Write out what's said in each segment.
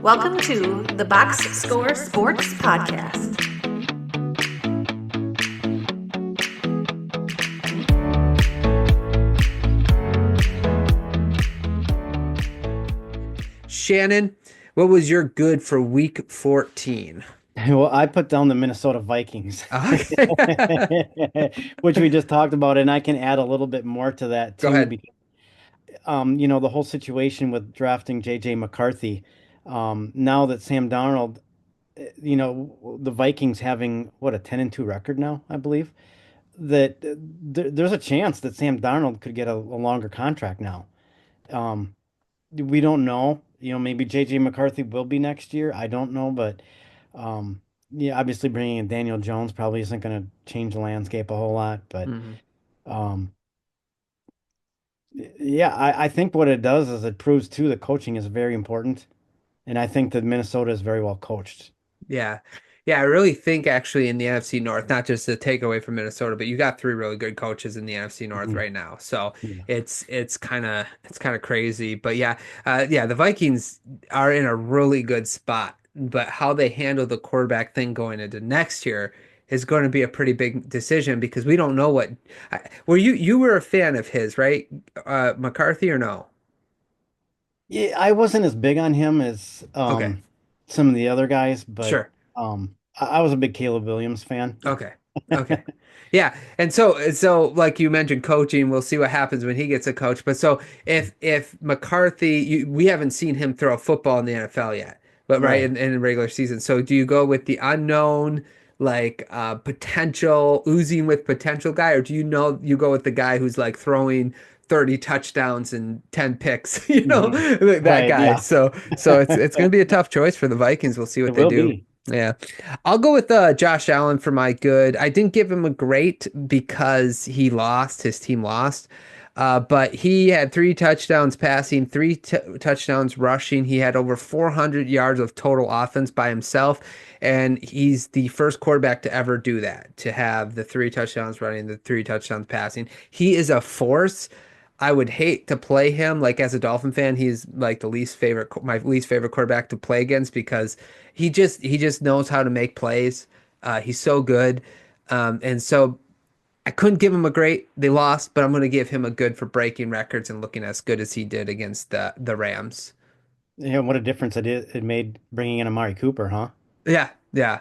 Welcome to the Box Score Sports Podcast. Shannon, what was your good for week 14? Well, I put down the Minnesota Vikings, Okay. which we just talked about, and I can add a little bit more to that Go too, ahead. because the whole situation with drafting JJ McCarthy. Now that Sam Darnold, the Vikings having what, a 10-2 record now, I believe, that there's a chance that Sam Darnold could get a longer contract now. Um, we don't know. Maybe JJ McCarthy will be next year. I don't know, but yeah, obviously bringing in Daniel Jones probably isn't going to change the landscape a whole lot. But Mhm. um, yeah, I think what it does is it proves too that coaching is very important, and I think that Minnesota is very well coached. Yeah. Yeah, I really think actually in the NFC North, not just a takeaway from Minnesota, but you got three really good coaches in the NFC North Mhm. right now. So Yeah. it's kind of crazy. But yeah, the Vikings are in a really good spot. But how they handle the quarterback thing going into next year is going to be a pretty big decision because we don't know what were you were a fan of his, right? McCarthy or no? Yeah, I wasn't as big on him as Okay. some of the other guys, but Sure. I was a big Caleb Williams fan. Okay. Okay. Yeah. And so like you mentioned coaching, we'll see what happens when he gets a coach. But so if McCarthy, we haven't seen him throw a football in the NFL yet, but right Right. in regular season. So do you go with the unknown, like potential oozing with potential guy, or do you go with the guy who's like throwing 30 touchdowns and 10 picks, Mhm. that Right. guy. Yeah. So it's going to be a tough choice for the Vikings. We'll see It what they will do. be. Yeah. I'll go with Josh Allen for my good. I didn't give him a great because he lost, his team lost. But he had three touchdowns passing, three touchdowns rushing. He had over 400 yards of total offense by himself. And he's the first quarterback to ever do that, to have the three touchdowns running, the three touchdowns passing. He is a force. I would hate to play him. Like as a Dolphin fan, he's like my least favorite quarterback to play against because he just knows how to make plays. He's so good, and so I couldn't give him a great. They lost, but I'm going to give him a good for breaking records and looking as good as he did against the Rams. Yeah, what a difference it made bringing in Amari Cooper, huh? Yeah, yeah,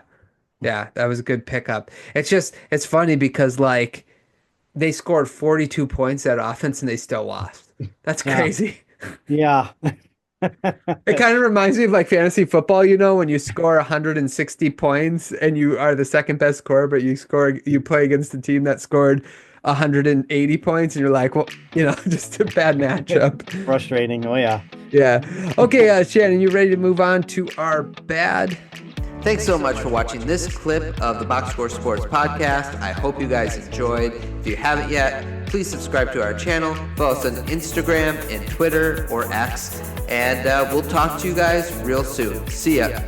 yeah. That was a good pickup. It's funny because like they scored 42 points at offense and they still lost. That's Yeah. crazy. Yeah. It kind of reminds me of like fantasy football, when you score 160 points and you are the second best scorer, but you play against the team that scored 180 points and you're like, well, just a bad matchup. Frustrating. Oh yeah. Yeah. Okay, Shannon, you ready to move on to our bad? Thanks so much for watching this clip of the Box Score Sports Podcast. I hope you guys enjoyed. If you haven't yet, please subscribe to our channel. Follow us on Instagram and Twitter or X. And we'll talk to you guys real soon. See ya.